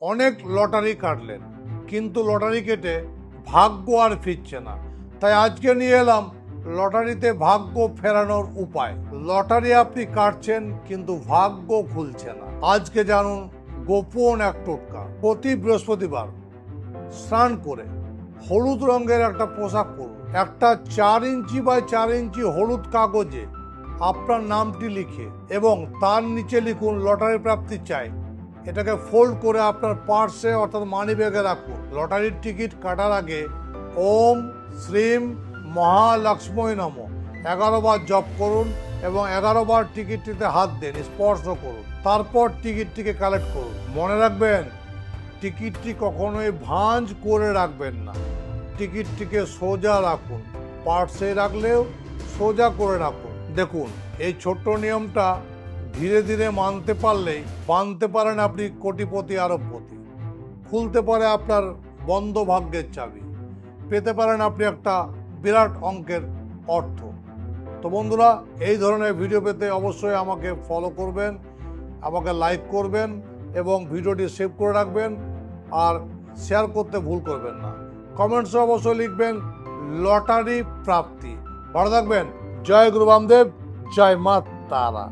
অনেক লটারি কাটলেন, কিন্তু লটারি কেটে ভাগ্য আর ফিরছে না। তাই আজকে নিয়ে এলাম লটারিতে ভাগ্য ফেরানোর উপায়। লটারি আপনি কাটছেন কিন্তু ভাগ্য খুলছে না। আজকে জানুন গোপন এক টোটকা। প্রতি বৃহস্পতিবার স্নান করে হলুদ রঙের একটা পোশাক পরুন। একটা 4 ইঞ্চি বাই 4 ইঞ্চি হলুদ কাগজে আপনার নামটি লিখে এবং তার নিচে লিখুন লটারি প্রাপ্তি চাই। এটাকে ফোল্ড করে আপনার পার্সে অর্থাৎ মানি ব্যাগে রাখুন। লটারির টিকিট কাটার আগে ওম শ্রীম মহালক্ষ্মী নমঃ 11 বার জপ করুন এবং 11 বার টিকিটটিতে হাত দেন, স্পর্শ করুন। তারপর টিকিটটিকে কালেক্ট করুন। মনে রাখবেন, টিকিটটি কখনোই ভাঁজ করে রাখবেন না। টিকিটটিকে সোজা রাখুন, পার্সে রাখলেও সোজা করে রাখুন। দেখুন, এই ছোট্ট নিয়মটা ধীরে ধীরে মানতে পারলেই বানতে পারেন আপনি কোটিপতি আরবপতি। খুলতে পারে আপনার বন্ধ ভাগ্যের চাবি, পেতে পারেন আপনি একটা বিরাট অঙ্কের অর্থ। তো বন্ধুরা, এই ধরনের ভিডিও পেতে অবশ্যই আমাকে ফলো করবেন, আমাকে লাইক করবেন এবং ভিডিওটি সেভ করে রাখবেন আর শেয়ার করতে ভুল করবেন না। কমেন্টসে অবশ্যই লিখবেন লটারি প্রাপ্তি। ভালো থাকবেন। জয় গুরু বামদেব, জয় মা তারা।